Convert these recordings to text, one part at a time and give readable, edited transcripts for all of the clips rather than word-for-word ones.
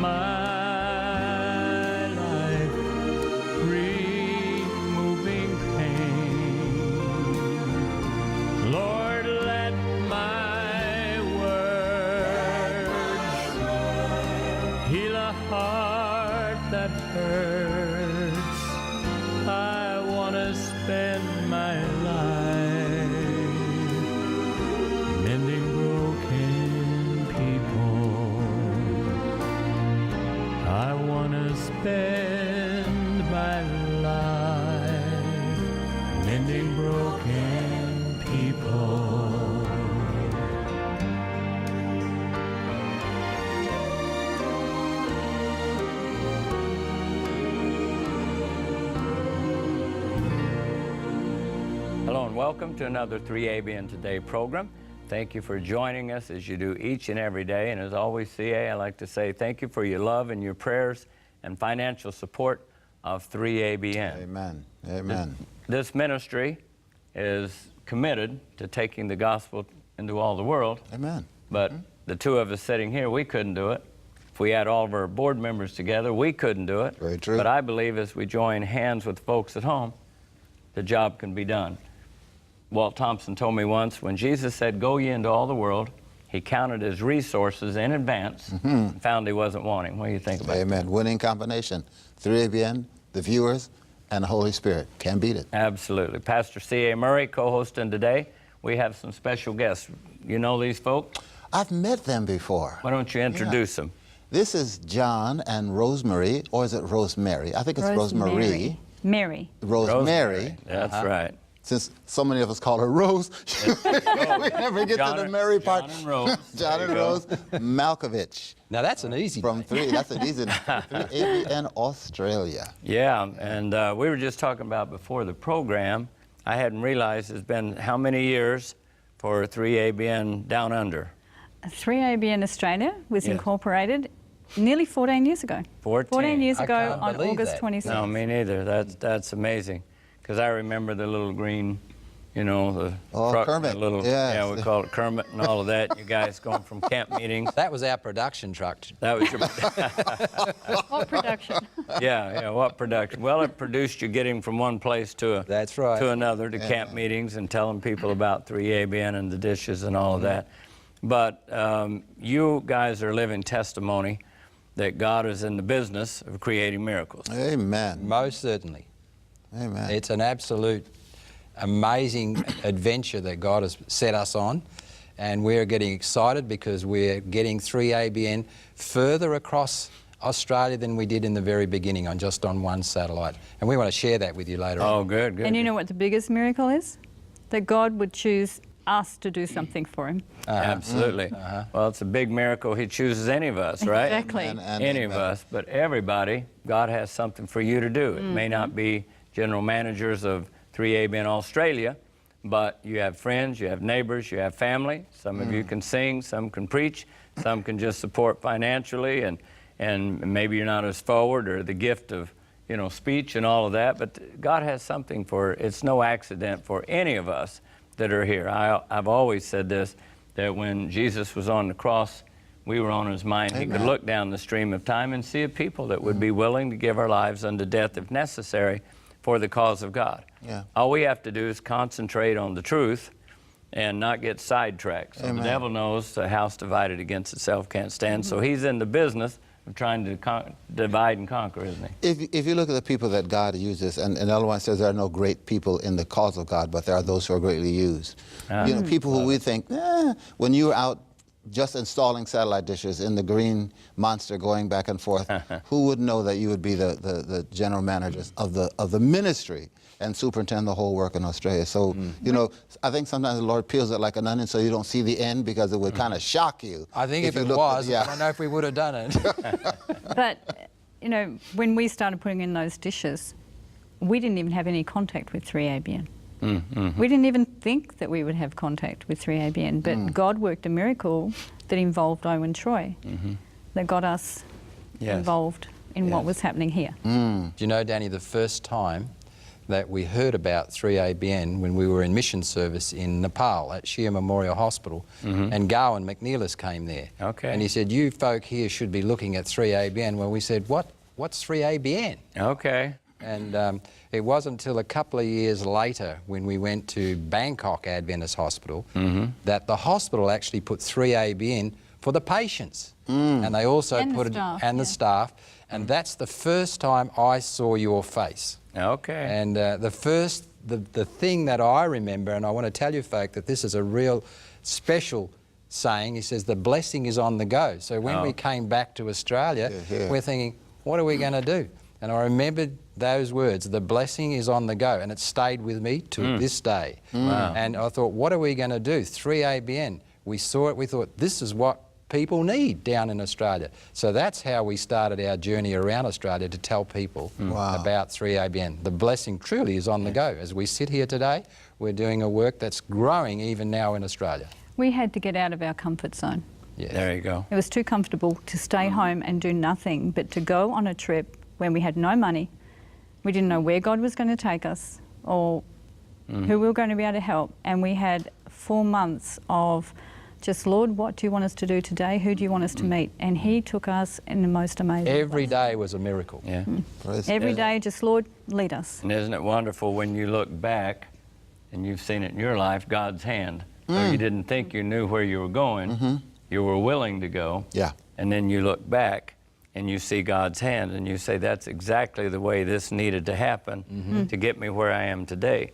my life, removing pain. Lord, let my words heal a heart that hurts. I want to spend my life mending broken people. I want to spend my life mending broken people. Hello and welcome to another 3ABN Today program. Thank you for joining us as you do each and every day. And as always, CA, I like to say thank you for your love and your prayers and financial support of 3ABN. Amen. Amen. This ministry is committed to taking the gospel into all the world. Amen. But the two of us sitting here, we couldn't do it. If we had all of our board members together, we couldn't do it. Very true. But I believe as we join hands with folks at home, the job can be done. Walt Thompson told me once, when Jesus said, "Go ye into all the world," he counted his resources in advance and found he wasn't wanting. What do you think about that? Amen. Winning combination. 3ABN, the viewers, and the Holy Spirit. Can't beat it. Absolutely. Pastor C.A. Murray co-hosting today. We have some special guests. You know these folks? I've met them before. Why don't you introduce them? This is John and Rosemary, or is it Rosemary? I think it's Rosemary. Mary. Rosemary. That's right. Since so many of us call her Rose, we never get to the Mary part. John and Rose. John and Rose Malkiewycz. Now that's an easy From name. 3, that's an easy name. 3ABN Australia. Yeah, and we were just talking about before the program, I hadn't realized it's been how many years for 3ABN Down Under? 3ABN Australia was Yes. incorporated nearly 14 years ago. 14 years I ago can't on believe August that. 26th. No, me neither. That's amazing. Because I remember the little green, you know, the truck, Kermit. the little, Yes. yeah, we call it Kermit and all of that. You guys going from camp meetings. That was our production truck. That was your, What production? yeah, what production? Well, it produced you getting from one place to That's right. to another to camp meetings and telling people about 3ABN and the dishes and all of that. But you guys are living testimony that God is in the business of creating miracles. Amen. Most certainly. Amen. It's an absolute amazing adventure that God has set us on, and we're getting excited because we're getting 3ABN further across Australia than we did in the very beginning on just on one satellite. And we want to share that with you later on. Oh, good, good. And you know what the biggest miracle is? That God would choose us to do something for him. Absolutely. Well, it's a big miracle he chooses any of us, right? Exactly. Any of us, but everybody, God has something for you to do. It may not be general managers of 3ABN Australia, but you have friends, you have neighbors, you have family. Some of you can sing, some can preach, some can just support financially, and maybe you're not as forward or the gift of, you know, speech and all of that, but God has something for, it's no accident for any of us that are here. I've always said this, that when Jesus was on the cross, we were on his mind. He could look down the stream of time and see a people that would be willing to give our lives unto death if necessary for the cause of God. Yeah. All we have to do is concentrate on the truth and not get sidetracked. So the devil knows a house divided against itself can't stand. So he's in the business of trying to divide and conquer, isn't he? If you look at the people that God uses, and another one says there are no great people in the cause of God, but there are those who are greatly used. You know, people who we think, when you're out just installing satellite dishes in the green monster going back and forth, who would know that you would be the general managers of the ministry and superintend the whole work in Australia? So, you know, I think sometimes the Lord peels it like an onion so you don't see the end, because it would kind of shock you. I think if you it looked was, at- I don't know if we would have done it. But, you know, when we started putting in those dishes, we didn't even have any contact with 3ABN. We didn't even think that we would have contact with 3ABN, but God worked a miracle that involved Owen Troy, that got us involved in what was happening here. Do you know, Danny, the first time that we heard about 3ABN when we were in mission service in Nepal at Shir Memorial Hospital, and Gowan McNeilis came there. Okay. And he said, you folk here should be looking at 3ABN. Well, we said, what's 3ABN? Okay. And it wasn't until a couple of years later when we went to Bangkok Adventist Hospital that the hospital actually put 3ABN for the patients. And they also And the put staff, and yeah. the staff. And that's the first time I saw your face. Okay. And the thing that I remember, and I want to tell you folk that this is a real special saying, he says the blessing is on the go. So when we came back to Australia, we're thinking, what are we going to do? And I remembered those words, the blessing is on the go, and it stayed with me to this day. Wow. And I thought, what are we going to do? 3ABN, we saw it, we thought, this is what people need down in Australia. So that's how we started our journey around Australia, to tell people about 3ABN. The blessing truly is on the go. As we sit here today, we're doing a work that's growing even now in Australia. We had to get out of our comfort zone. Yes. There you go. It was too comfortable to stay home and do nothing, but to go on a trip when we had no money, we didn't know where God was going to take us or who we were going to be able to help, and we had 4 months of just, Lord, what do you want us to do today? Who do you want us to meet? And He took us in the most amazing Every ways. day was a miracle. Yeah. Every day, just, Lord, lead us. And isn't it wonderful when you look back and you've seen it in your life, God's hand. So you didn't think you knew where you were going. You were willing to go. Yeah. And then you look back and you see God's hand and you say, that's exactly the way this needed to happen to get me where I am today.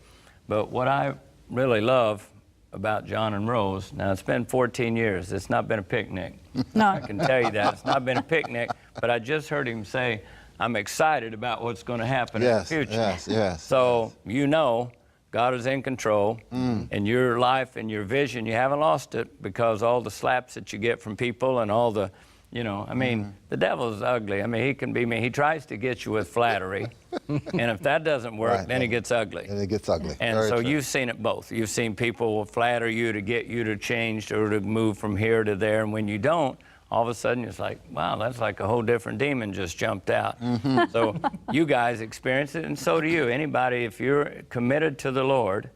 But what I really love about John and Rose, now it's been 14 years. It's not been a picnic. No. I can tell you that. It's not been a picnic, but I just heard him say, I'm excited about what's going to happen in the future. Yes. So you know God is in control, and your life and your vision, you haven't lost it, because all the slaps that you get from people and all the, you know, I mean, the devil's ugly. I mean, he can be mean. He tries to get you with flattery, and if that doesn't work, then he gets ugly. And it gets ugly. And Very so true. you've seen it both. You've seen people will flatter you to get you to change or to move from here to there, and when you don't, all of a sudden it's like, wow, that's like a whole different demon just jumped out. So you guys experience it, and so do you. Anybody, if you're committed to the Lord,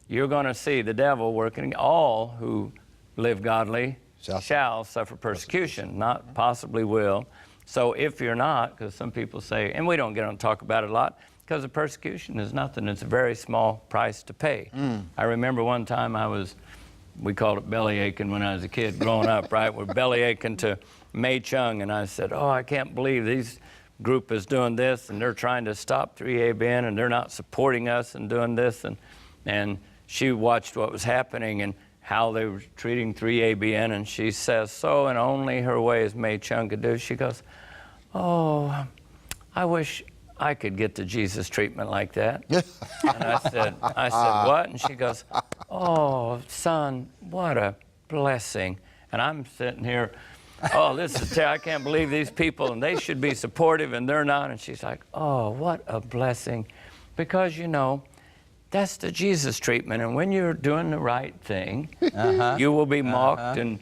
you're going to see the devil working. All who live godly shall suffer persecution, not possibly will. So if you're not, because some people say, and we don't get on to talk about it a lot, because the persecution is nothing. It's a very small price to pay. I remember one time we called it belly aching when I was a kid growing up, right? We're belly aching to Mei Chung, and I said, oh, I can't believe these group is doing this, and they're trying to stop 3ABN, and they're not supporting us and doing this. And she watched what was happening and how they were treating 3ABN, and she says, so in only her way as Mei Chung could do, she goes, oh, I wish I could get the Jesus treatment like that. And I said, what? And she goes, oh, son, what a blessing. And I'm sitting here, oh, this is I can't believe these people, and they should be supportive, and they're not. And she's like, oh, what a blessing. Because, you know, that's the Jesus treatment. And when you're doing the right thing, you will be mocked and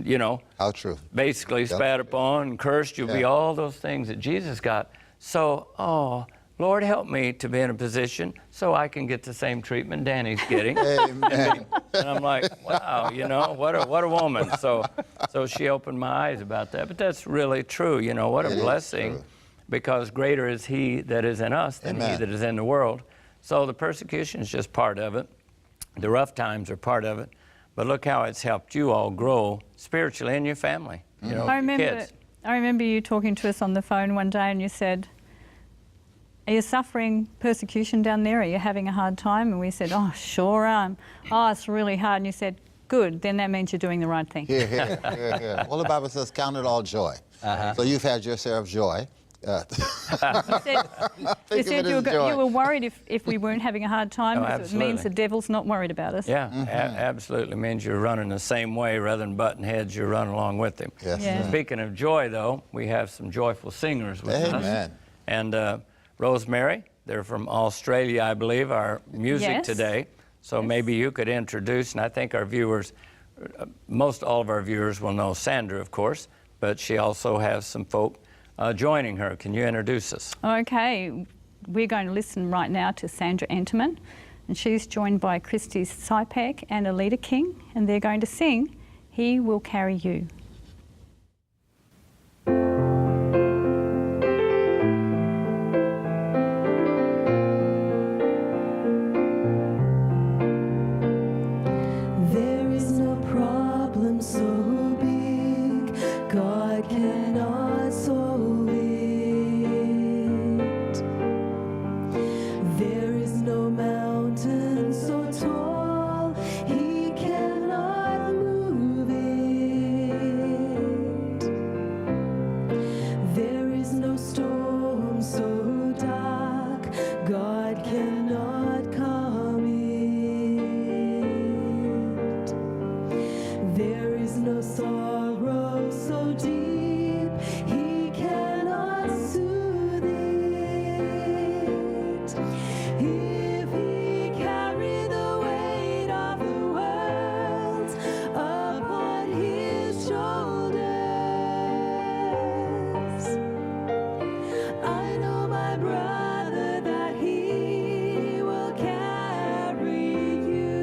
you know, how true. Basically spat upon and cursed. You'll be all those things that Jesus got. So, oh, Lord, help me to be in a position so I can get the same treatment Danny's getting. Amen. And I'm like, wow, you know, what a woman. So she opened my eyes about that. But that's really true. You know, what a blessing, because greater is He that is in us than he that is in the world. So the persecution is just part of it. The rough times are part of it. But look how it's helped you all grow spiritually in your family. You know, kids. I remember you talking to us on the phone one day, and you said, are you suffering persecution down there? Are you having a hard time? And we said, oh, sure am. Oh, it's really hard. And you said, good, then that means you're doing the right thing. Yeah. Well, the Bible says, count it all joy. So you've had your share of joy. You said you were worried if we weren't having a hard time, because it means the devil's not worried about us. Yeah, absolutely. It means you're running the same way rather than butting heads, you're running along with him. Yes. Yeah. Speaking of joy, though, we have some joyful singers with us. And Rosemary, they're from Australia, I believe, our music today. So maybe you could introduce, and I think our viewers, most all of our viewers will know Sandra, of course, but she also has some folk joining her. Can you introduce us? Okay. we're going to listen right now to Sandra Enterman, and she's joined by Christy Sipek and Alita King, and they're going to sing He Will Carry You. There is no problem so big God cannot solve it. There is no mountain so tall He cannot move it. There is no storm so dark God cannot calm it. There is no sorrow so deep He cannot soothe it. If He carry the weight of the world upon His shoulders, I know, my brother, that He will carry you.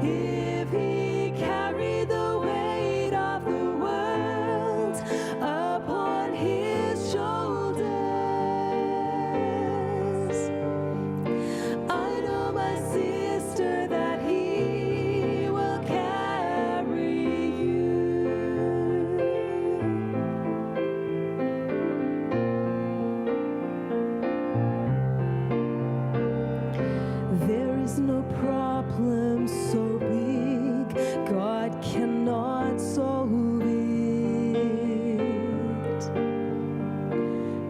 If He carry the weight of the world upon His shoulders, I know, my sister, that He will carry you. There is no problem so big God cannot solve it.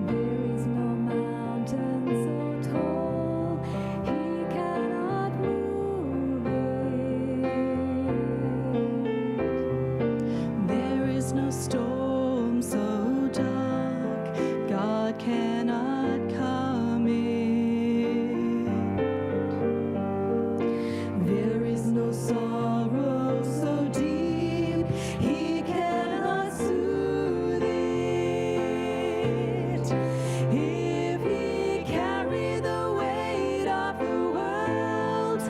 There is no mountain so tall He cannot move it. There is no storm so dark God cannot calm it. There is no sorrow so deep He cannot soothe it. If He carry the weight of the world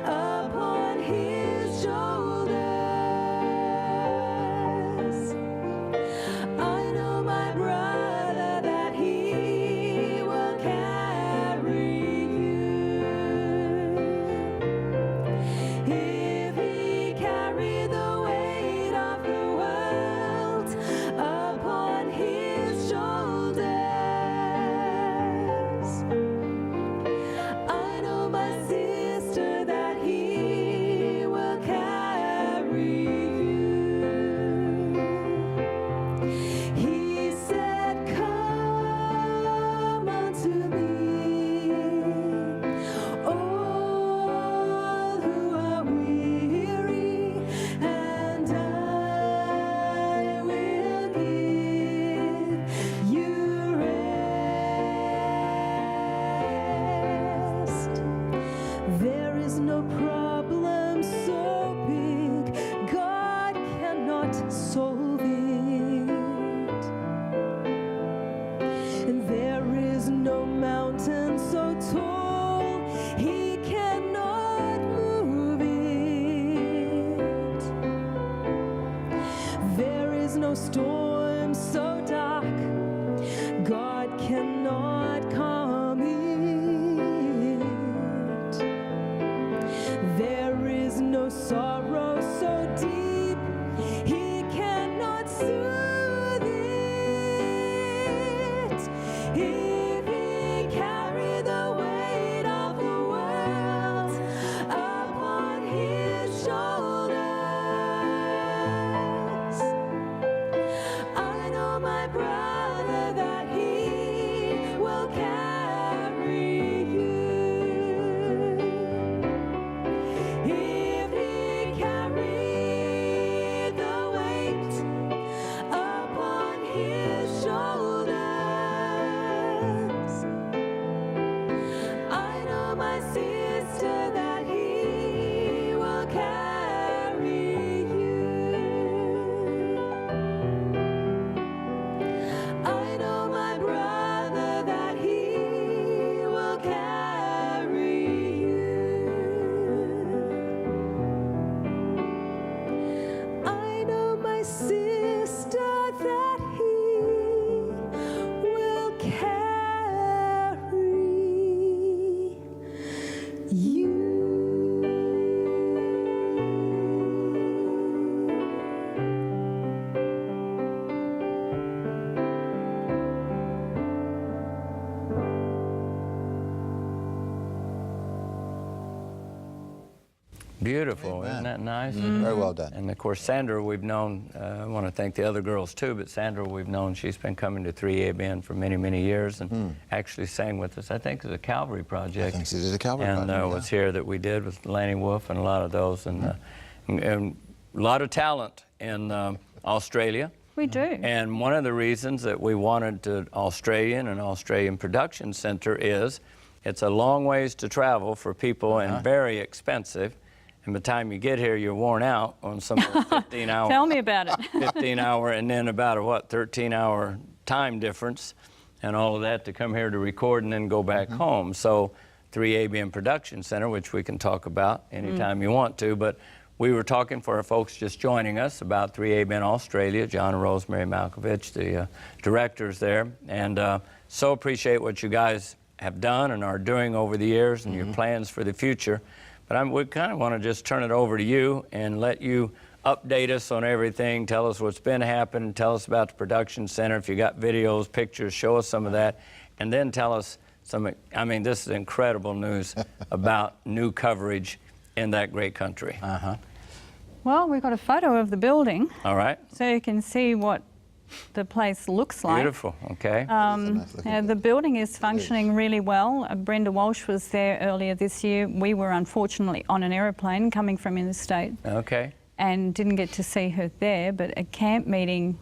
upon His shoulders, I know, my brother, that He will carry you. If He carry the weight of the world upon His shoulders, I know, my sister, that He will carry you. He said, come unto me, all who are weary, and I will give you rest. There is no problem so big God cannot solve it. And there is no mountain so tall He cannot move it. There is no storm so dark God cannot calm it. There is no sorrow so deep He cannot soothe it. If He carry the weight of the world upon His shoulders, I know, my brother, Beautiful, isn't that nice? Very well done. And of course, Sandra, we've known, I want to thank the other girls too, but Sandra, we've known, she's been coming to 3ABN for many, many years and actually sang with us, I think, as a Calvary project. I think she did a Calvary and project, was here that we did with Lanny Wolf and a lot of those. And a lot of talent in Australia. We do. And one of the reasons that we wanted an Australian Production Center is it's a long ways to travel for people and very expensive. And by the time you get here, you're worn out on some 15-hour. Tell me about it. 15-hour and then about a 13-hour time difference and all of that to come here to record and then go back home. So 3ABN Production Center, which we can talk about anytime you want to, but we were talking for our folks just joining us about 3ABN Australia, John Rosemary Malkiewycz, the directors there, and so appreciate what you guys have done and are doing over the years and your plans for the future. But we kind of want to just turn it over to you and let you update us on everything, tell us what's been happening, tell us about the production center, if you got videos, pictures, show us some of that, and then tell us I mean, this is incredible news about new coverage in that great country. Well, we've got a photo of the building, All right. so you can see what the place looks like. Beautiful. Okay. The building is functioning really well. Brenda Walsh was there earlier this year. We were unfortunately on an aeroplane coming from interstate Okay. and didn't get to see her there, but a camp meeting,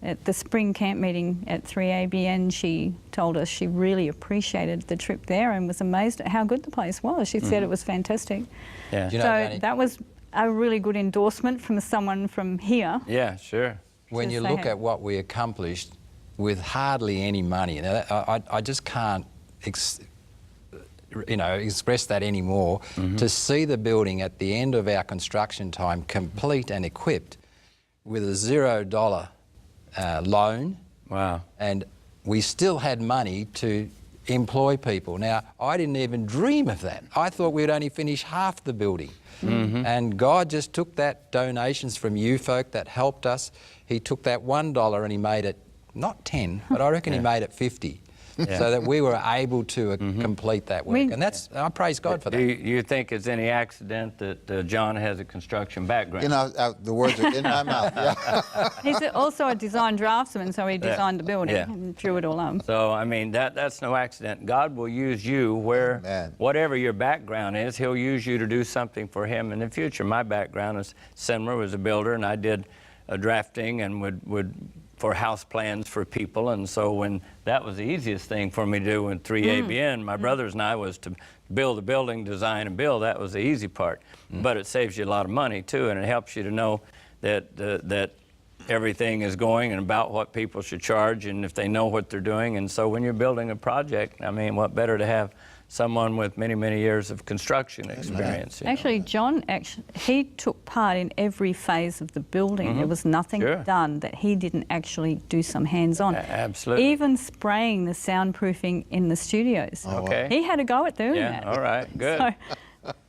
at the spring camp meeting at 3ABN, she told us she really appreciated the trip there and was amazed at how good the place was. She said it was fantastic. Yeah. You know, So Danny, that was a really good endorsement from someone from here. Yeah, sure. when you they look have- at what we accomplished with hardly any money, now, I just can't express that anymore. To see the building at the end of our construction time complete and equipped with a $0 loan. Wow. And we still had money to employ people. Now, I didn't even dream of that. I thought we'd only finish half the building. And God just took that donations from you folk that helped us. He took that $1 and he made it, not 10, but I reckon he made it 50. So that we were able to complete that work. And that's, I praise God for that. Do you think it's any accident that John has a construction background? You know, the words are in my mouth. Yeah. He's also a design draftsman, so he designed the building Yeah. and drew it all up. So, I mean, that's no accident. God will use you whatever your background is, he'll use you to do something for him in the future. My background is similar, was a builder, and I did drafting and would for house plans for people, and so when that was the easiest thing for me to do in 3ABN, my brothers and I was to build a building, design and build. That was the easy part. But it saves you a lot of money too, and it helps you to know that that everything is going and about what people should charge and if they know what they're doing. And so when you're building a project, I mean, what better to have someone with many, many years of construction experience. you know. Actually, John, he took part in every phase of the building. There was nothing done that he didn't actually do some hands-on. Absolutely. Even spraying the soundproofing in the studios. Okay. He had a go at doing Yeah, that. all right, good.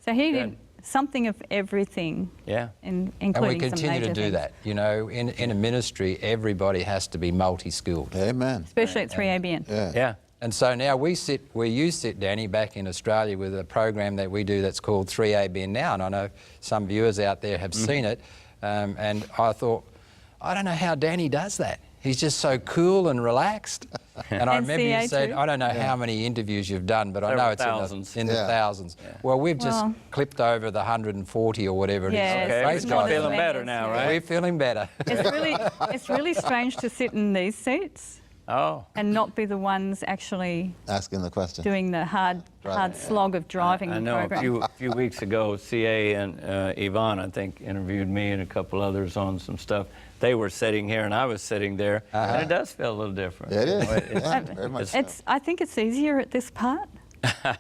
So he Good. did something of everything, Yeah. including And we some continue major to do things. that. You know, in a ministry, everybody has to be multi-skilled. Amen. Especially at 3ABN. Yeah. Yeah. And so now we sit where you sit, Danny, back in Australia with a program that we do that's called 3ABN Now. And I know some viewers out there have seen it. And I thought, I don't know how Danny does that. He's just so cool and relaxed. And I And remember you CA said, too. I don't know how many interviews you've done, but I know it's thousands. in the Yeah. thousands. Well, we've just Well- clipped over the 140 or whatever it is. Yeah, Okay, Praise it's we're more God. than feeling better that. now, Yeah. right? We're feeling better. It's really strange to sit in these seats Oh. and not be the ones actually Asking the question. doing the hard slog of driving I the know program. a few weeks ago, CA and Yvonne, I think, interviewed me and a couple others on some stuff. They were sitting here and I was sitting there, and it does feel a little different. It is. You know, Yeah, very much so. I think it's easier at this part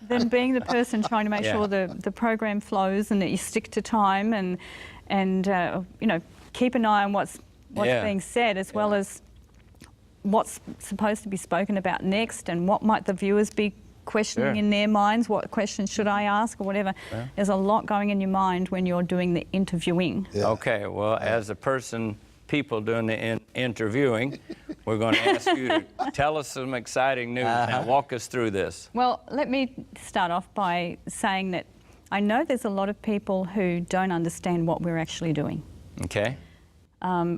than being the person trying to make Yeah. sure the program flows and that you stick to time and keep an eye on what's Yeah. being said as well as what's supposed to be spoken about next and what might the viewers be questioning Sure. in their minds, what questions should I ask or whatever. There's a lot going in your mind when you're doing the interviewing. Yeah. Okay, well, as a person, people doing the interviewing, we're going to ask you to tell us some exciting news. Now, walk us through this. Well, let me start off by saying that I know there's a lot of people who don't understand what we're actually doing. Okay.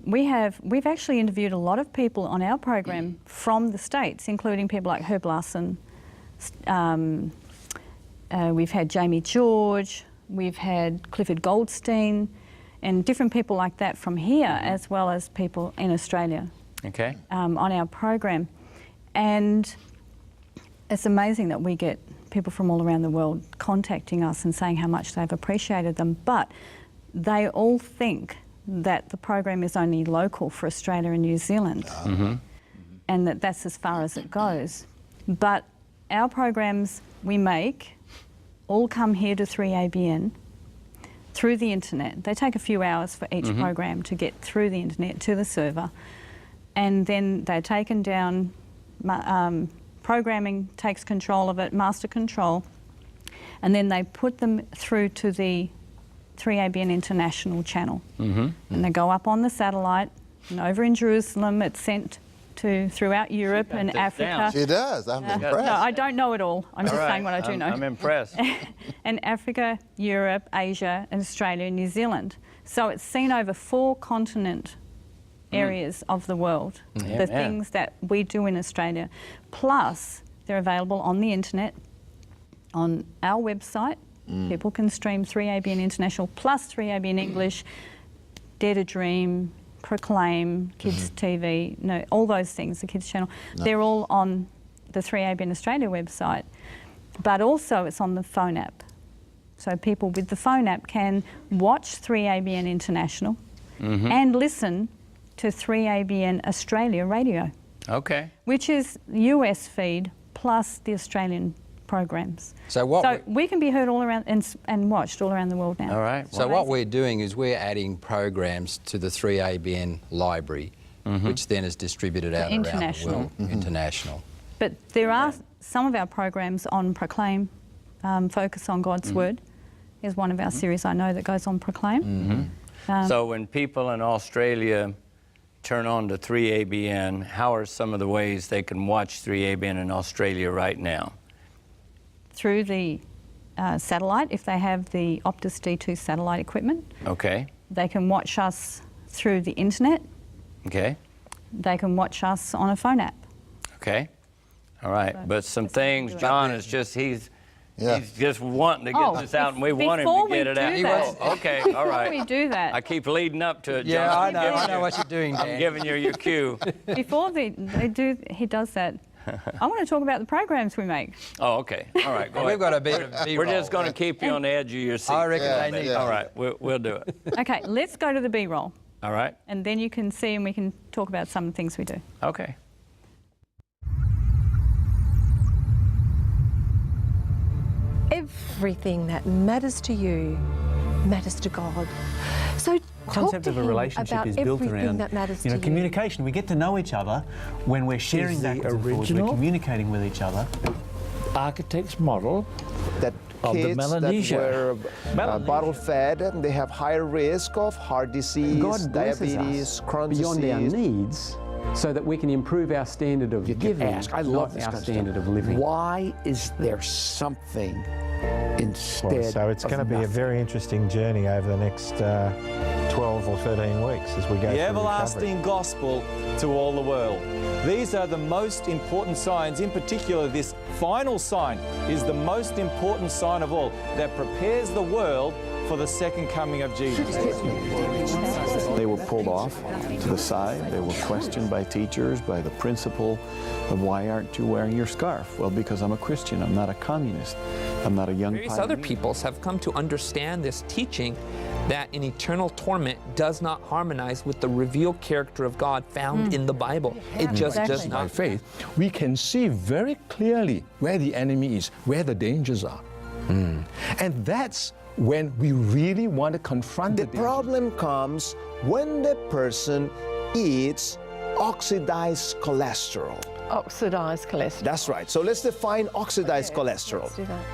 We've actually interviewed a lot of people on our program from the States, including people like Herb Larson. We've had Jamie George, we've had Clifford Goldstein, and different people like that from here, as well as people in Australia. Okay. On our program. And it's amazing that we get people from all around the world contacting us and saying how much they've appreciated them, but they all think that the program is only local for Australia and New Zealand, and that that's as far as it goes. But our programs we make all come here to 3ABN through the internet. They take a few hours for each program to get through the internet to the server, and then they're taken down. Programming takes control of it, master control, and then they put them through to the 3ABN International channel. And they go up on the satellite, and over in Jerusalem it's sent to throughout Europe and Africa. She does. I'm impressed. No, I don't know it all. I'm just saying what I do know. I'm impressed. And Africa, Europe, Asia, and Australia and New Zealand. So it's seen over 4 continent areas of the world, the things that we do in Australia. Plus, they're available on the internet, on our website. People can stream 3ABN International plus 3ABN English, Dare to Dream, Proclaim, Kids TV, all those things, the Kids channel. They're all on the 3ABN Australia website, but also it's on the phone app. So people with the phone app can watch 3ABN International and listen to 3ABN Australia radio. Okay. Which is US feed plus the Australian programs. So we can be heard all around and watched all around the world now. All right. So what we're doing is we're adding programs to the 3ABN library, which then is distributed out around the world. International. But there are some of our programs on Proclaim, Focus on God's Word, is one of our series I know that goes on Proclaim. So when people in Australia turn on to 3ABN, how are some of the ways they can watch 3ABN in Australia right now? Through the satellite, if they have the Optus D2 satellite equipment. Okay. They can watch us through the internet. Okay. They can watch us on a phone app. Okay. All right. So but some things, John is just, he's just wanting to get Oh, this out, and we want him to get it out. Okay, all right. Before we do that. I keep leading up to it, John. Yeah, I know what you're doing, Dan. I'm giving you your cue. Before he does that, I want to talk about the programs we make. Oh, okay. All right, go We've ahead. got a bit of B-roll. We're just going to keep you on the edge of your seat. I reckon they need All right, we'll do it. Okay, let's go to the B-roll, All right? and then you can see and we can talk about some of the things we do. Okay. Everything that matters to you matters to God. So concept of a relationship is built around communication. We get to know each other when we're sharing backwards and forwards, we're communicating with each other. Architect's model that of the kids Melanesia. that were bottle fed, they have higher risk of heart disease, God blesses diabetes, us Crohn's beyond disease. our needs so that we can improve our standard of giving, I love not this our kind of standard stuff. of living. Why is there something instead Well, so it's going to be a very interesting journey over the next 12 or 13 weeks as we go through the everlasting gospel to all the world. These are the most important signs. In particular, this final sign is the most important sign of all that prepares the world for the second coming of Jesus. They were pulled off to the side. They were questioned by teachers, by the principal of why aren't you wearing your scarf? Well, because I'm a Christian. I'm not a communist. I'm not a young Various pioneer. other peoples have come to understand this teaching that an eternal torment does not harmonize with the revealed character of God found in the Bible. It just does not. By faith, we can see very clearly where the enemy is, where the dangers are. And that's when we really want to confront The problem comes when the person eats oxidized cholesterol. Oxidized cholesterol. That's right. So let's define oxidized cholesterol. Let's do that.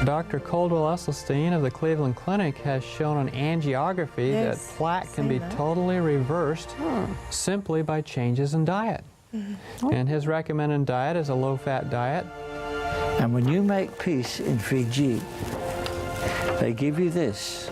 Dr. Caldwell Esselstyn of the Cleveland Clinic has shown on angiography that plaque can be totally reversed simply by changes in diet. And his recommended diet is a low-fat diet. And when you make peace in Fiji, they give you this.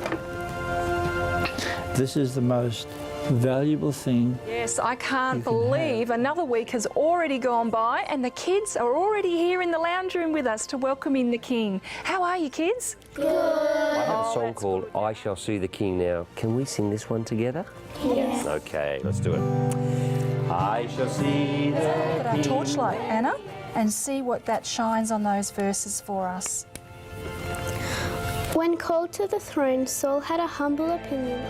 This is the most valuable thing. Yes, I can't believe another week has already gone by and the kids are already here in the lounge room with us to welcome in the King. How are you, kids? Good. I have a song called I Shall See the King now. Can we sing this one together? Yes. Okay, let's do it. I shall see the Put our King. torchlight, Anna, and see what that shines on those verses for us. When called to the throne, Saul had a humble opinion.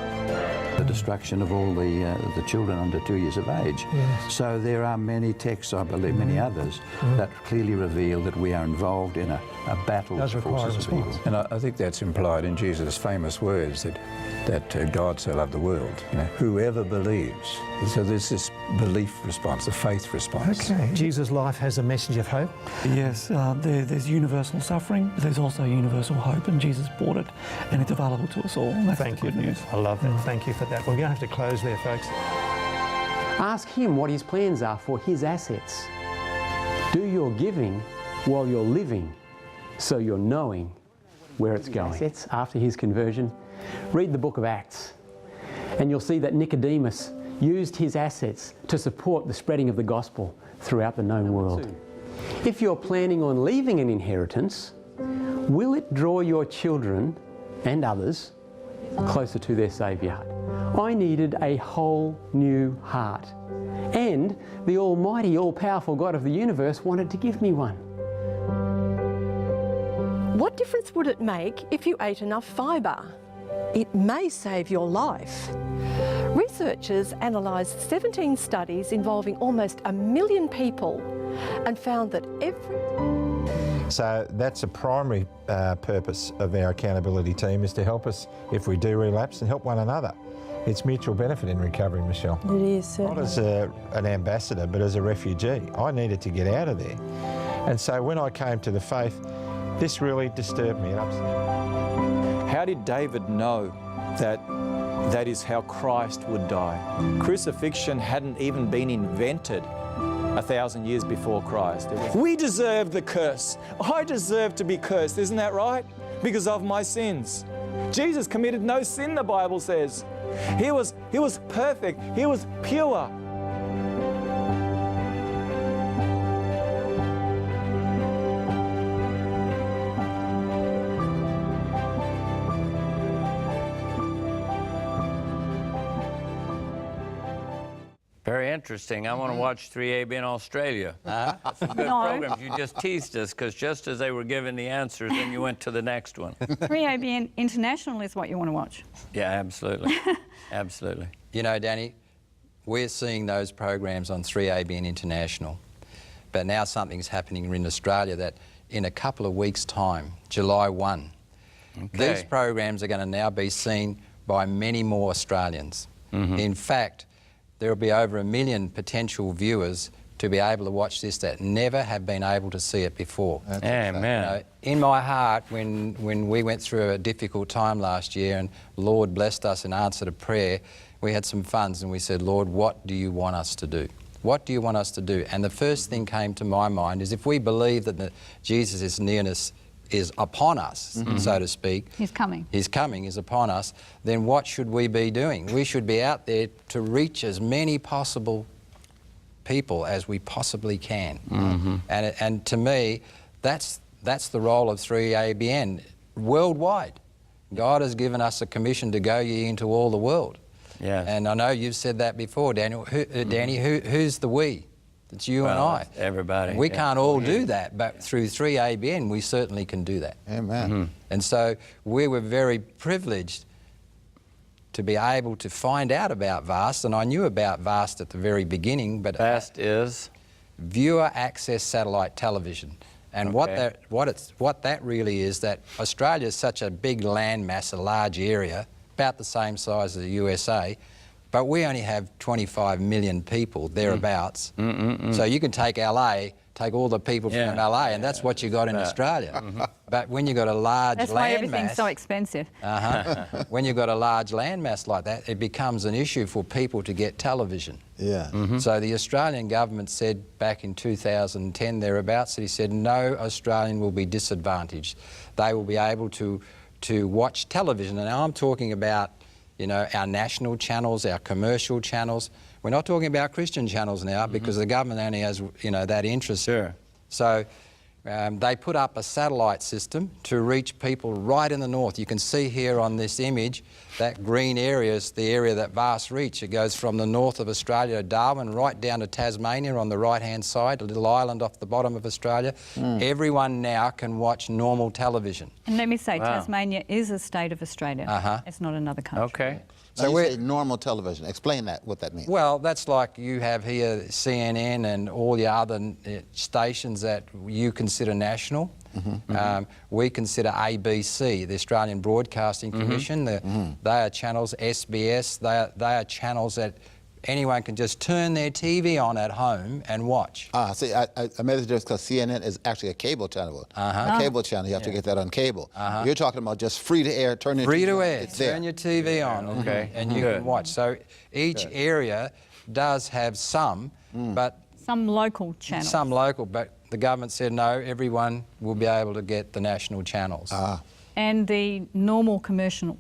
The destruction of all the children under 2 years of age. Yes. So there are many texts, I believe, many others, that clearly reveal that we are involved in a battle with the forces of evil. And I think that's implied in Jesus' famous words that God so loved the world. You know, whoever believes. So there's this belief response, a faith response. Okay. Jesus' life has a message of hope. Yes, there's universal suffering, but there's also universal hope, and Jesus brought it, and it's available to us all. And that's Thank the you. good news. I love that. Thank you for that. We're going to have to close there, folks. Ask him what his plans are for his assets. Do your giving while you're living, so you're knowing where it's going. Assets after his conversion. Read the book of Acts, and you'll see that Nicodemus used his assets to support the spreading of the gospel throughout the known world. If you're planning on leaving an inheritance, will it draw your children and others closer to their Saviour? I needed a whole new heart, and the almighty, all-powerful God of the universe wanted to give me one. What difference would it make if you ate enough fibre? It may save your life. Researchers analysed 17 studies involving almost 1 million people and found that So that's a primary purpose of our accountability team, is to help us if we do relapse and help one another. It's mutual benefit in recovery, Michelle. It is, certainly. Not as an ambassador, but as a refugee. I needed to get out of there. And so when I came to the faith, this really disturbed me. It upset me. How did David know that that is how Christ would die? Crucifixion hadn't even been invented 1,000 years before Christ. We deserve the curse. I deserve to be cursed, isn't that right? Because of my sins. Jesus committed no sin, the Bible says. He was perfect. He was pure. Very interesting. I want to watch 3AB in Australia. Some good programs. You just teased us, because just as they were giving the answers, then you went to the next one. 3ABN International is what you want to watch. Yeah, absolutely. Absolutely. You know, Danny, we're seeing those programs on 3ABN International, but now something's happening in Australia that in a couple of weeks' time, July 1, these programs are going to now be seen by many more Australians. In fact, there will be over 1 million potential viewers to be able to watch this that never have been able to see it before. Amen. You know, in my heart, when we went through a difficult time last year and Lord blessed us and answered a prayer, we had some funds and we said, Lord, what do you want us to do? What do you want us to do? And the first thing came to my mind is if we believe that Jesus' nearness is upon us, so to speak. He's coming. His coming is upon us, then what should we be doing? We should be out there to reach as many possible people as we possibly can. And to me, that's the role of 3ABN worldwide. God has given us a commission to go ye into all the world. Yes. And I know you've said that before, Daniel. Danny, who's the we? It's you and I. Everybody. We can't all do that, but through 3ABN we certainly can do that. Amen. And so we were very privileged to be able to find out about VAST, and I knew about VAST at the very beginning, but VAST is? Viewer Access Satellite Television. And what that really is, that Australia is such a big landmass, a large area, about the same size as the USA, but we only have 25 million people, thereabouts. So you can take LA take all the people from LA, and that's what you got in Australia. But when you got a large That's why everything's so expensive. When you've got a large landmass like that, it becomes an issue for people to get television. Yeah. So the Australian government said back in 2010 thereabouts, that he said no Australian will be disadvantaged. They will be able to watch television. And now I'm talking about, you know, our national channels, our commercial channels. We're not talking about Christian channels now because the government only has, you know, that interest. Sure. So they put up a satellite system to reach people right in the north. You can see here on this image that green area is the area that VAST reach. It goes from the north of Australia to Darwin right down to Tasmania on the right-hand side, a little island off the bottom of Australia. Everyone now can watch normal television. And let me say, Tasmania is a state of Australia. It's not another country. Okay. So you say normal television. Explain that, what that means. Well, that's like you have here CNN and all the other stations that you consider national. We consider ABC, the Australian Broadcasting Commission. They are channels, SBS, they are channels that anyone can just turn their TV on at home and watch. See, I made the difference because CNN is actually a cable channel. A cable channel, you have to get that on cable. You're talking about just free to air, turn your free TV to air, on. It's there. turn your TV on, and you can watch. So each area does have some, but some local channels. Some local, but the government said no, everyone will be able to get the national channels. And the normal commercial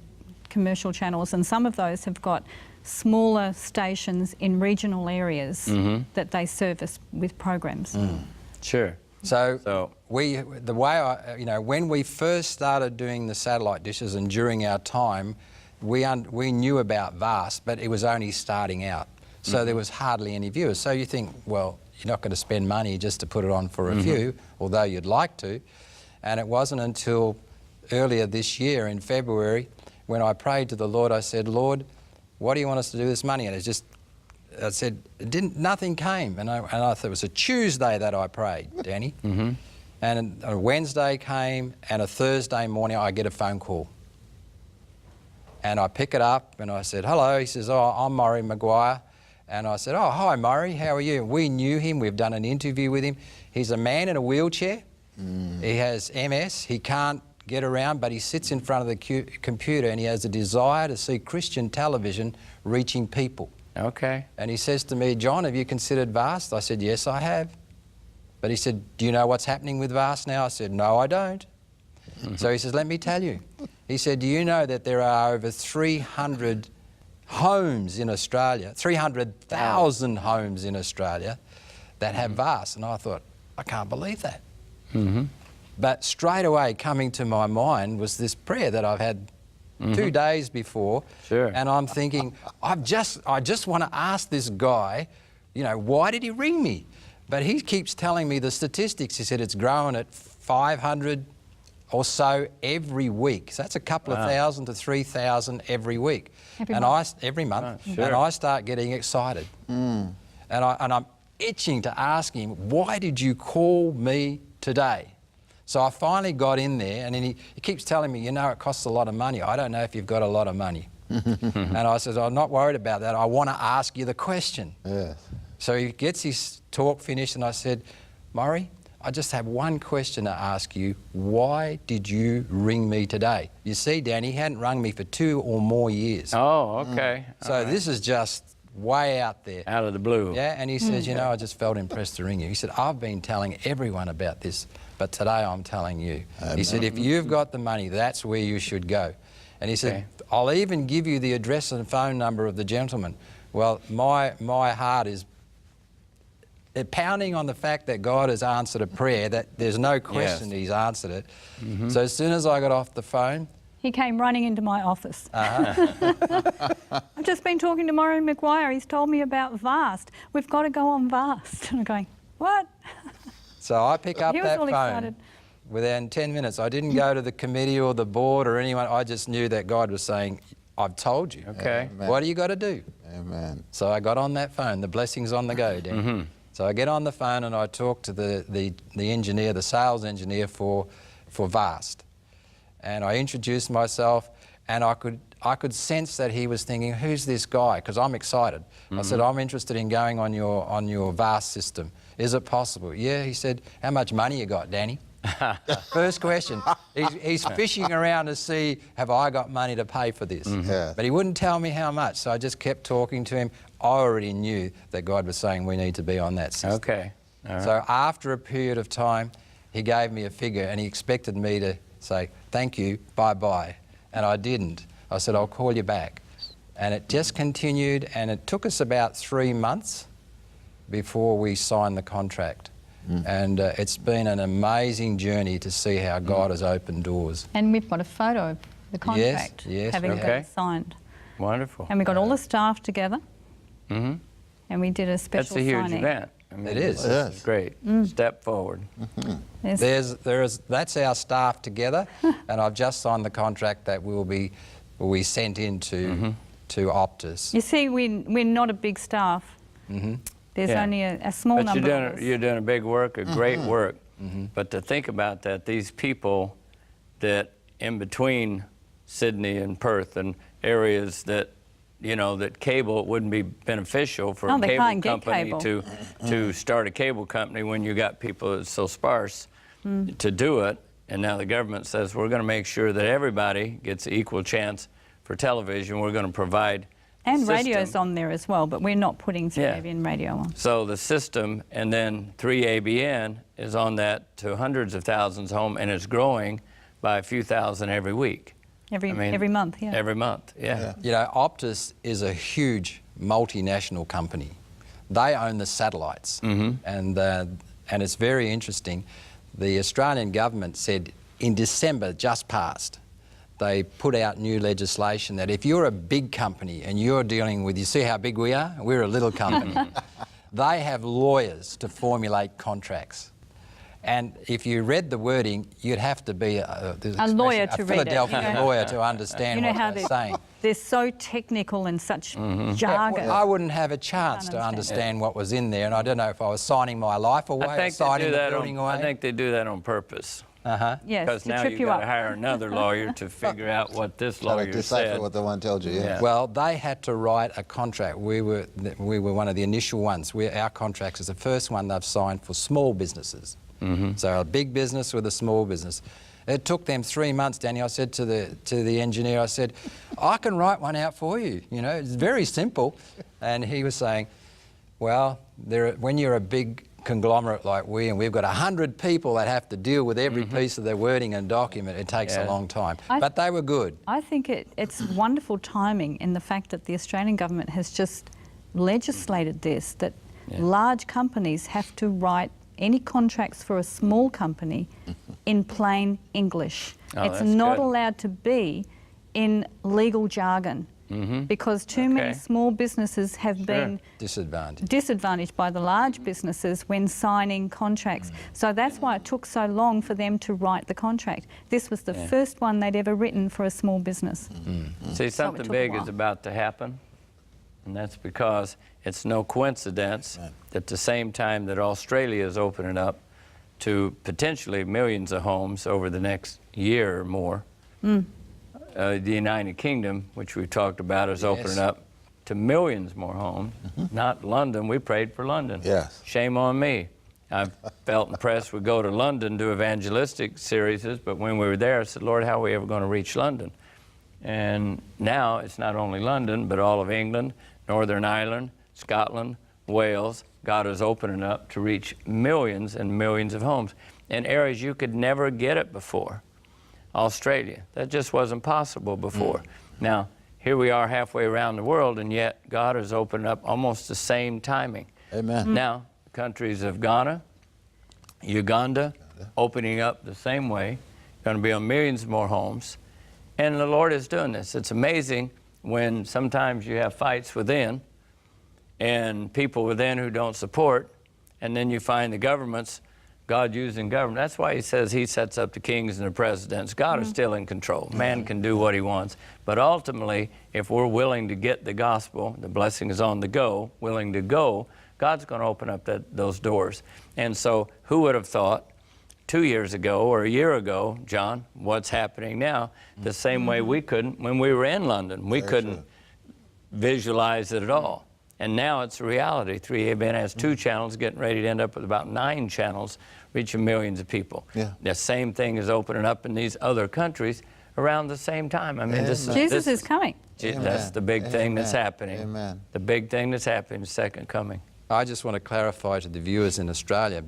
channels, and some of those have got smaller stations in regional areas that they service with programs. Sure. So the way you know, when we first started doing the satellite dishes and during our time, we knew about VAST, but it was only starting out. So there was hardly any viewers. So you think, well, you're not going to spend money just to put it on for a few, although you'd like to. And it wasn't until earlier this year in February when I prayed to the Lord, I said, Lord, what do you want us to do with this money? And it just, I said, nothing came. And I thought it was a Tuesday that I prayed, Danny. And a Wednesday came, and a Thursday morning I get a phone call. And I pick it up and I said, hello. He says, oh, I'm Murray Maguire. And I said, oh, hi, Murray, how are you? We knew him. We've done an interview with him. He's a man in a wheelchair. He has MS. He can't get around, but he sits in front of the computer and he has a desire to see Christian television reaching people. Okay. And he says to me, John, have you considered VAST? I said, yes, I have. But he said, do you know what's happening with VAST now? I said, no, I don't. So he says, let me tell you. He said, do you know that there are over 300 homes in Australia, 300,000 homes in Australia that have VAST? And I thought, I can't believe that. But straight away coming to my mind was this prayer that I've had 2 days before. And I'm thinking, I just want to ask this guy, you know, why did he ring me? But he keeps telling me the statistics. He said it's growing at 500 or so every week. So that's a couple of thousand to 3,000 every week. Every month. And I start getting excited. And I'm itching to ask him, why did you call me today? So I finally got in there, and then he keeps telling me, you know, it costs a lot of money. I don't know if you've got a lot of money. And I said, I'm not worried about that. I want to ask you the question. So he gets his talk finished, and I said, Murray, I just have one question to ask you. Why did you ring me today? You see, Danny, he hadn't rung me for 2 or more years. Oh, okay. So this is just way out there. Out of the blue. Yeah, and he says, you know, I just felt impressed to ring you. He said, I've been telling everyone about this, but today I'm telling you. He said, if you've got the money, that's where you should go. And he said, I'll even give you the address and phone number of the gentleman. Well, my heart is pounding on the fact that God has answered a prayer, that there's no question he's answered it. So as soon as I got off the phone, he came running into my office. I've just been talking to Murray Maguire. He's told me about VAST. We've got to go on VAST. And I'm going, what? So I pick up He was that all phone. excited. Within 10 minutes. I didn't go to the committee or the board or anyone. I just knew that God was saying, I've told you. Okay. What do you got to do? Amen. So I got on that phone. The blessing's on the go, Dan. So I get on the phone and I talk to the engineer, the sales engineer for VAST. And I introduced myself, and I could sense that he was thinking, who's this guy? Because I'm excited. I said, I'm interested in going on your VAST system. Is it possible? Yeah, he said, how much money you got, Danny? First question. He's fishing around to see, have I got money to pay for this? Yeah. But he wouldn't tell me how much, so I just kept talking to him. I already knew that God was saying we need to be on that system. Okay. All right. So after a period of time, he gave me a figure and he expected me to say, thank you, bye-bye. And I didn't. I said, I'll call you back. And it just continued, and it took us about 3 months before we signed the contract. And it's been an amazing journey to see how God has opened doors. And we've got a photo of the contract yes, having been signed. Wonderful. And we got all the staff together. Mm-hmm. And we did a special signing. That's a huge event. I mean, It is. This is great. Step forward. That's our staff together, and I've just signed the contract that will be sent into to Optus. You see, we're not a big staff. There's only a small number of us. You're doing a big work, a great work. But to think about that, these people that in between Sydney and Perth and areas that, you know, that cable wouldn't be beneficial for a cable company to start a cable company when you got people that's so sparse to do it. And now the government says we're going to make sure that everybody gets an equal chance for television. We're going to provide and radio's on there as well, but we're not putting 3ABN radio on. So the system, and then 3ABN is on that to hundreds of thousands home, and it's growing by a few thousand every week. Every month, yeah. Every month, yeah. You know, Optus is a huge multinational company. They own the satellites, and it's very interesting. The Australian government said in December just passed, they put out new legislation that if you're a big company and you're dealing with, you see how big we are? We're a little company. They have lawyers to formulate contracts. And if you read the wording, you'd have to be a lawyer to read it. Philadelphia lawyer to understand what they're saying. They're so technical and such jargon. I wouldn't have a chance to understand what was in there, and I don't know if I was signing my life away or signing the building away. I think they do that on purpose. Yes, because now you've got to hire another lawyer to figure out what this lawyer said. What the one told you. Yeah. Well, they had to write a contract. We were one of the initial ones. Our contract is the first one they've signed for small businesses. So a big business with a small business. It took them 3 months, Danny. I said to the engineer, I said, I can write one out for you. You know, it's very simple. And he was saying, well, when you're a big conglomerate like we, and we've got 100 people that have to deal with every piece of their wording and document, it takes a long time. But they were good. I think it's wonderful timing in the fact that the Australian government has just legislated this, that large companies have to write any contracts for a small company in plain English. It's not allowed to be in legal jargon. Because too many small businesses have been disadvantaged by the large businesses when signing contracts. So that's why it took so long for them to write the contract. This was the first one they'd ever written for a small business. See, something big is about to happen, and that's because it's no coincidence that at the same time that Australia is opening up to potentially millions of homes over the next year or more, the United Kingdom, which we talked about, is opening up to millions more homes. Not London. We prayed for London. Yes. Shame on me. I felt impressed we'd go to London, do evangelistic series, but when we were there, I said, Lord, how are we ever going to reach London? And now it's not only London, but all of England, Northern Ireland, Scotland, Wales. God is opening up to reach millions and millions of homes in areas you could never get it before. Australia, that just wasn't possible before. Now, here we are halfway around the world, and yet God has opened up almost the same timing. Amen. Now, countries of Ghana, Uganda, opening up the same way, going to be on millions more homes, and the Lord is doing this. It's amazing when sometimes you have fights within, and people within who don't support, and then you find the governments, God using government. That's why he says he sets up the kings and the presidents. God is still in control. Man can do what he wants. But ultimately, if we're willing to get the gospel, the blessing is on the go, willing to go, God's going to open up those doors. And so who would have thought 2 years ago or a year ago, John, what's happening now, the same way we couldn't when we were in London. We couldn't visualize it at all. And now it's a reality. 3ABN has 2 channels, getting ready to end up with about 9 channels, reaching millions of people. Yeah. The same thing is opening up in these other countries around the same time. I mean, Jesus is coming. That's the big thing that's happening. Amen. The big thing that's happening is second coming. I just want to clarify to the viewers in Australia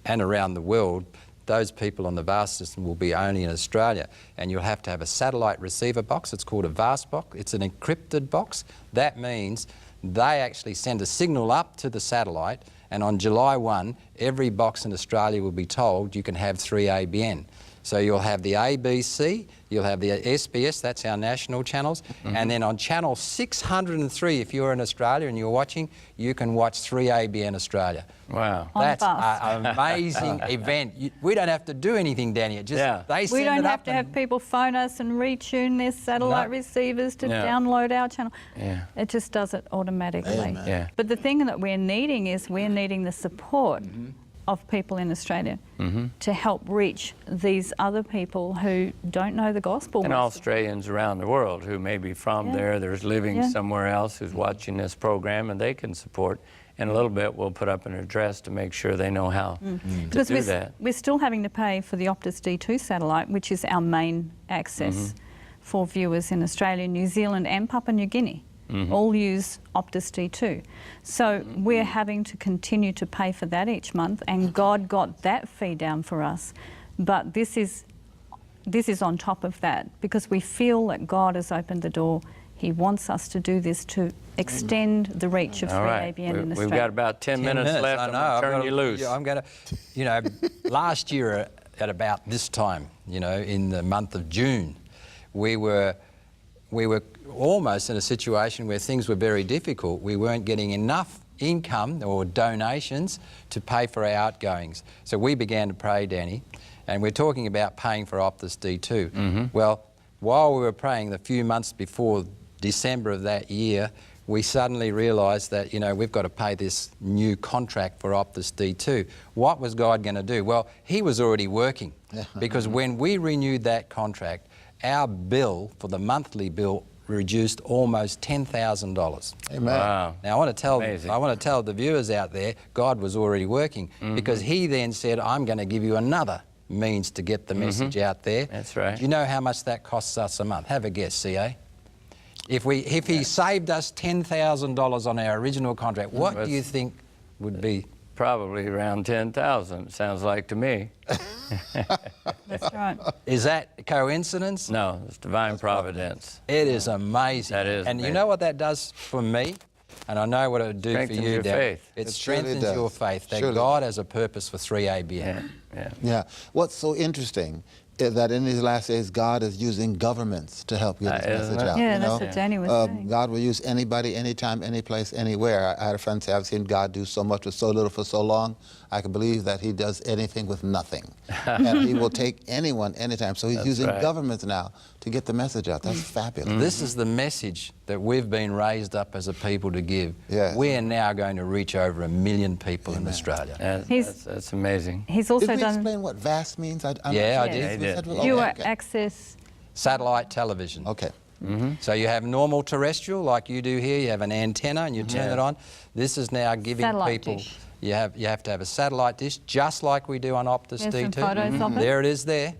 and around the world, those people on the VAST system will be only in Australia, and you'll have to have a satellite receiver box. It's called a VAST box. It's an encrypted box. That means they actually send a signal up to the satellite, and on July 1, every box in Australia will be told you can have 3ABN. So you'll have the ABC, you'll have the SBS, that's our national channels, and then on channel 603, if you're in Australia and you're watching, you can watch 3ABN Australia. Wow. That's an amazing event. We don't have to do anything, Danny. They send we don't it have up to have people phone us and retune their satellite receivers to download our channel. It just does it automatically. But the thing that we're needing is the support of people in Australia to help reach these other people who don't know the gospel. And Australians around the world who may be from there, there's living somewhere else who's watching this program, and they can support. In a little bit, we'll put up an address to make sure they know how to do that. We're still having to pay for the Optus D2 satellite, which is our main access for viewers in Australia, New Zealand and Papua New Guinea. All use Optus D2. So we're having to continue to pay for that each month, and God got that fee down for us. But this is on top of that, because we feel that God has opened the door. He wants us to do this to extend the reach of 3ABN in Australia. We've got about 10 minutes left. I know. I'm going to turn you loose. I'm going to, last year at about this time, in the month of June, we were almost in a situation where things were very difficult. We weren't getting enough income or donations to pay for our outgoings. So we began to pray, Danny, and we're talking about paying for Optus D2. Well, while we were praying the few months before December of that year, we suddenly realised that, we've got to pay this new contract for Optus D2. What was God going to do? Well, He was already working, because when we renewed that contract, our bill for the monthly bill reduced almost $10,000. Amen. Wow. Now I want to tell the viewers out there, God was already working, because He then said, I'm going to give you another means to get the message out there. That's right. Do you know how much that costs us a month? Have a guess, CA. If He saved us $10,000 on our original contract, what do you think would be? Probably around 10,000, sounds like to me. That's right. Is that coincidence? No, it's divine providence. It is amazing. That is And amazing. you know what that does for me? And I know what it would do for Strengthens you, your Dad. faith. It It strengthens surely your does. faith that Surely God has a purpose for 3ABN. Yeah. What's so interesting is that in these last days, God is using governments to help get His message out. Yeah, that's what Danny was saying. God will use anybody, anytime, any place, anywhere. I had a friend say, I've seen God do so much with so little for so long. I can believe that He does anything with nothing. And He will take anyone, anytime. So He's using governments now to get the message out. That's fabulous. This is the message that we've been raised up as a people to give. Yes. We are now going to reach over 1 million people in Australia. That's amazing. He's also Did we done. explain what VAST means? I did. You access satellite television. Okay. So you have normal terrestrial, like you do here. You have an antenna and you turn it on. This is now giving Satellite people. dish. You have to have a satellite dish, just like we do on Optus There's some D2. photos of it. There it is there.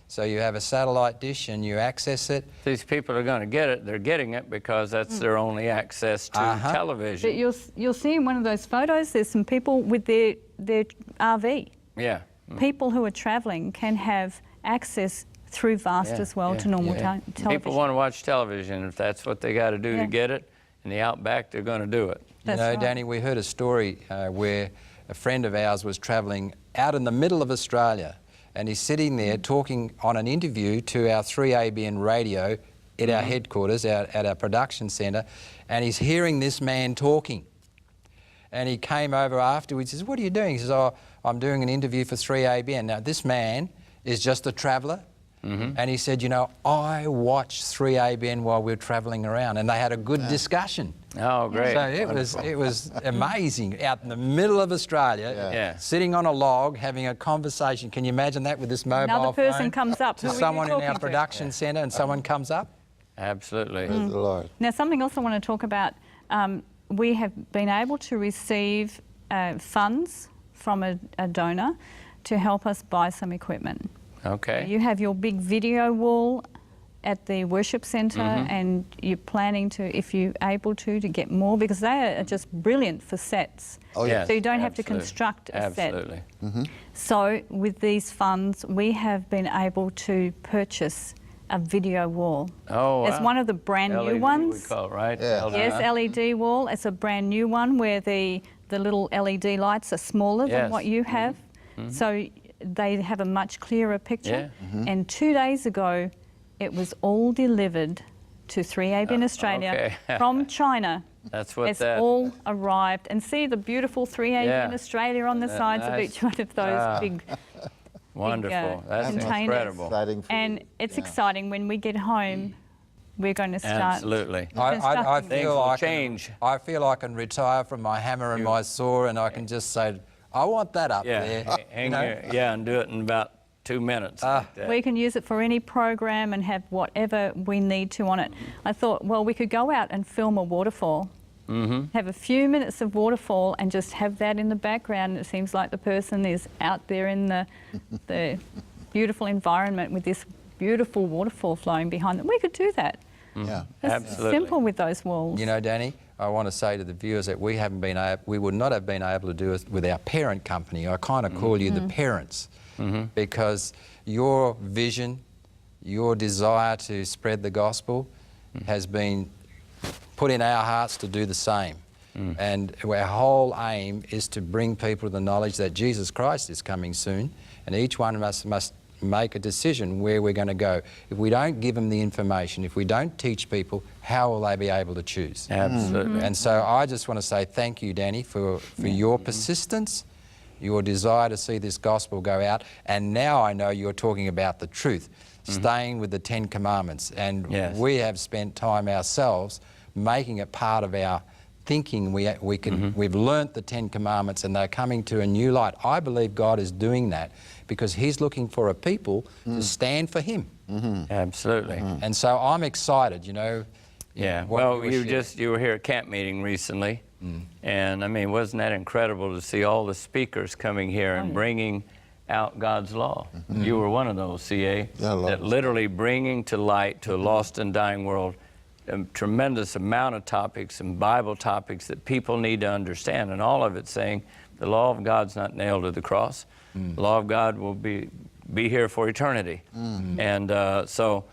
So you have a satellite dish and you access it. These people are going to get it. They're getting it because that's their only access to television. But you'll see in one of those photos, there's some people with their RV. Yeah. People who are travelling can have access through VAST as well to normal television. People want to watch television. If that's what they got to do to get it, in the outback, they're going to do it. That's right. Danny, we heard a story where a friend of ours was travelling out in the middle of Australia, and he's sitting there talking on an interview to our 3ABN radio at our headquarters, at our production centre, and he's hearing this man talking. And he came over afterwards, he says, what are you doing? He says, oh, I'm doing an interview for 3ABN. Now, this man is just a traveller, and he said, I watched 3ABN while we were travelling around, and they had a good discussion. Oh, great. So it was amazing, out in the middle of Australia, sitting on a log, having a conversation. Can you imagine that with this mobile Another person phone comes up. to someone in our production centre, and someone comes up? Absolutely. Praise the Lord. Now, something else I want to talk about, we have been able to receive funds from a donor to help us buy some equipment. Okay. You have your big video wall at the worship centre, and you're planning to, if you're able to get more, because they are just brilliant for sets. Oh, yes. So you don't have to construct a set. Absolutely. So with these funds, we have been able to purchase a video wall. Oh, It's wow. one of the brand new LED ones. we call it, right? Yeah. Yes, LED wall. It's a brand new one where the little LED lights are smaller than Yes. what you have. So they have a much clearer picture. And 2 days ago, it was all delivered to 3AB in Australia okay. from China. That's what It's that... all arrived. And see the beautiful 3AB Yeah. in Australia on the sides of nice? each one of those big Wonderful. That's containers. incredible. Exciting for And you. it's exciting. When we get home, we're going to start. Absolutely. I Things feel will I change. I feel I can retire from my hammer and my saw, and I can just say, I want that up there. Hang here. Yeah, and do it in about 2 minutes. Like that. We can use it for any program and have whatever we need to on it. I thought, well, we could go out and film a waterfall, have a few minutes of waterfall and just have that in the background. It seems like the person is out there in the beautiful environment with this beautiful waterfall flowing behind them. We could do that. Yeah. It's Absolutely. simple with those walls. You know, Danny, I want to say to the viewers that we would not have been able to do it with our parent company. I kind of call you the parents, because your vision, your desire to spread the gospel has been put in our hearts to do the same. And our whole aim is to bring people to the knowledge that Jesus Christ is coming soon, and each one of us must make a decision where we're going to go. If we don't give them the information, if we don't teach people, how will they be able to choose? Absolutely. And so I just want to say thank you, Danny, for your persistence, your desire to see this gospel go out, and now I know you're talking about the truth, staying with the 10 Commandments, and we have spent time ourselves making it part of our thinking. We've learnt the 10 Commandments and they're coming to a new light. I believe God is doing that because He's looking for a people to stand for Him. Absolutely. And so I'm excited, you know. Yeah, what well, you were sharing. you were here at camp meeting recently, and I mean, wasn't that incredible to see all the speakers coming here and bringing out God's law? You were one of those, CA, that literally bringing to light to a lost and dying world a tremendous amount of topics and Bible topics that people need to understand, and all of it saying the law of God's not nailed to the cross. The law of God will be here for eternity. And so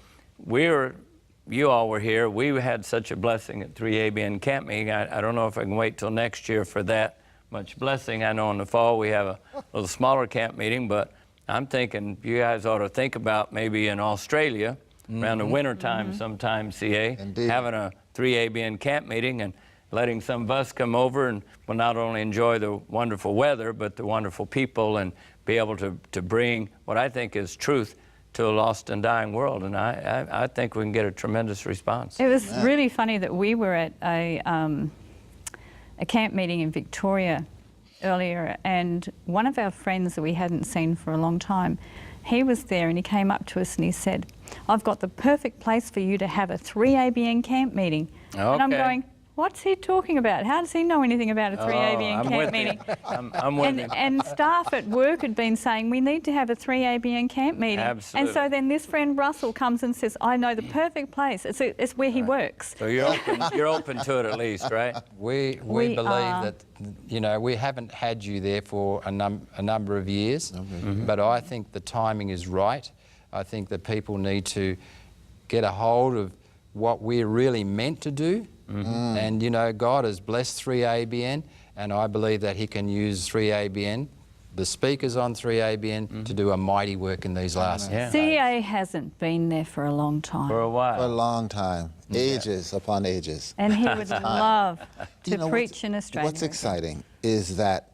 you all were here. We had such a blessing at 3ABN camp meeting. I don't know if I can wait till next year for that much blessing. I know in the fall we have a little smaller camp meeting, but I'm thinking you guys ought to think about maybe in Australia around the winter time sometime, CA, having a 3ABN camp meeting and letting some of us come over and will not only enjoy the wonderful weather, but the wonderful people, and be able to bring what I think is truth to a lost and dying world. And I think we can get a tremendous response. It was really funny that we were at a camp meeting in Victoria earlier, and one of our friends that we hadn't seen for a long time, he was there and he came up to us and he said, I've got the perfect place for you to have a 3ABN camp meeting. And I'm going, what's he talking about? How does he know anything about a 3ABN camp meeting? I'm with him. And staff at work had been saying, we need to have a 3ABN camp meeting. Absolutely. And so then this friend Russell comes and says, I know the perfect place. It's where he works. So you're open to it at least, right? We believe that, you know, we haven't had you there for a number of years, but I think the timing is right. I think that people need to get a hold of what we're really meant to do. And, you know, God has blessed 3ABN, and I believe that He can use 3ABN, the speakers on 3ABN, to do a mighty work in these last days. CA hasn't been there for a long time. For a while. For a long time. Ages upon ages. And he would love to preach in Australia. What's exciting is that,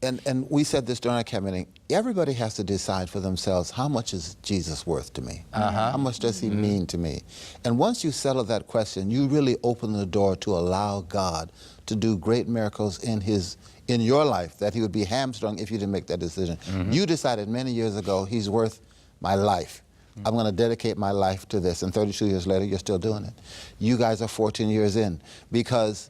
and we said this during our camp meeting, everybody has to decide for themselves, how much is Jesus worth to me? How much does He mean to me? And once you settle that question, you really open the door to allow God to do great miracles in your life, that He would be hamstrung if you didn't make that decision. You decided many years ago, He's worth my life. I'm going to dedicate my life to this. And 32 years later, you're still doing it. You guys are 14 years in because,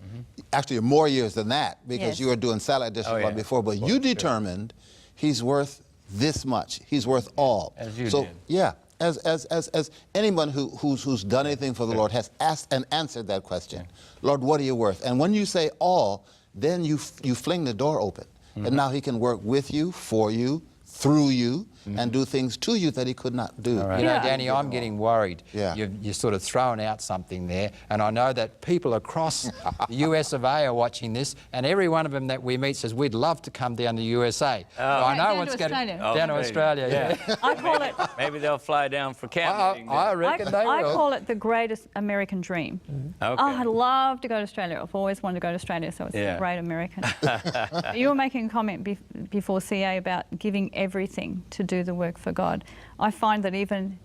actually more years than that, because you were doing satellite dishes before, but you determined he's worth this much. He's worth all. As you so, did. Yeah. As anyone who's done anything for the Lord has asked and answered that question. Lord, what are you worth? And when you say all, then you fling the door open. And now he can work with you, for you, through you, and do things to you that he could not do. You know, Danny, I'm getting worried. You're sort of throwing out something there, and I know that people across the US of A are watching this, and every one of them that we meet says, we'd love to come down to USA. So I know what's going down to Australia. I call it... Maybe they'll fly down for camp meeting. I reckon they will. I call it the greatest American dream. Okay. Oh, I'd love to go to Australia. I've always wanted to go to Australia, so it's a great American. You were making a comment before CA about giving everything to do the work for God. I find that even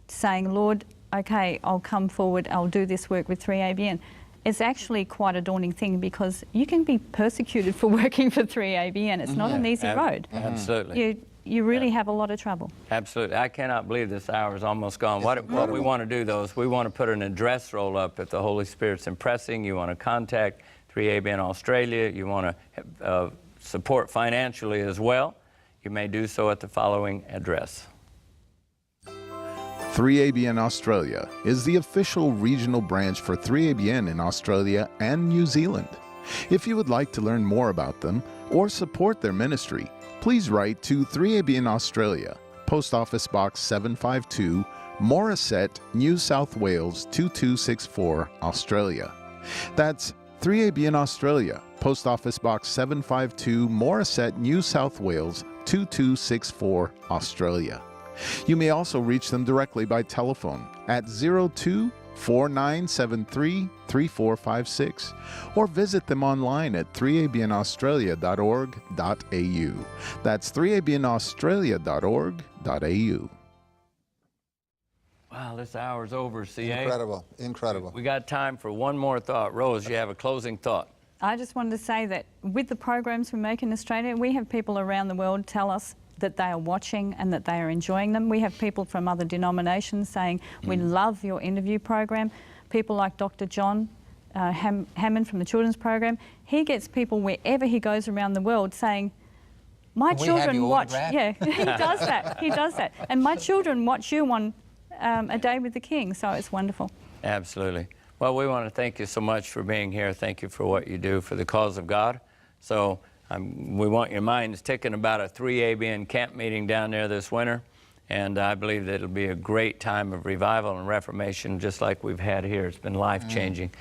saying, Lord, okay, I'll come forward, I'll do this work with 3ABN, it's actually quite a daunting thing because you can be persecuted for working for 3ABN. It's not an easy road. Absolutely. You really have a lot of trouble. Absolutely. I cannot believe this hour is almost gone. What we want to do, though, is we want to put an address roll up if the Holy Spirit's impressing. You want to contact 3ABN Australia. You want to support financially as well. You may do so at the following address. 3ABN Australia is the official regional branch for 3ABN in Australia and New Zealand. If you would like to learn more about them or support their ministry, please write to 3ABN Australia, Post Office Box 752, Morisset, New South Wales 2264, Australia. That's 3ABN Australia, Post Office Box 752, Morisset, New South Wales 2264, Australia. You may also reach them directly by telephone at 02-4973-3456 or visit them online at 3abnaustralia.org.au. That's 3abnaustralia.org.au. Wow, this hour's over, CA. Incredible, incredible. We got time for one more thought. Rose, you have a closing thought. I just wanted to say that with the programs we make in Australia, we have people around the world tell us that they are watching and that they are enjoying them. We have people from other denominations saying, we love your interview program. People like Dr. John Hammond from the children's program. He gets people wherever he goes around the world saying, my children watch. Yeah, he does that. He does that. And my children watch you on A Day with the King, so it's wonderful. Absolutely. Well, we want to thank you so much for being here. Thank you for what you do for the cause of God. So we want your minds ticking about a 3ABN camp meeting down there this winter. And I believe that it'll be a great time of revival and reformation just like we've had here. It's been life-changing.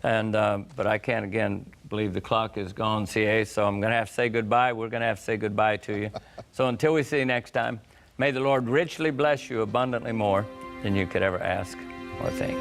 And but I can't, again, believe the clock is gone, CA, so I'm going to have to say goodbye. We're going to have to say goodbye to you. So until we see you next time, may the Lord richly bless you abundantly more than you could ever ask or think.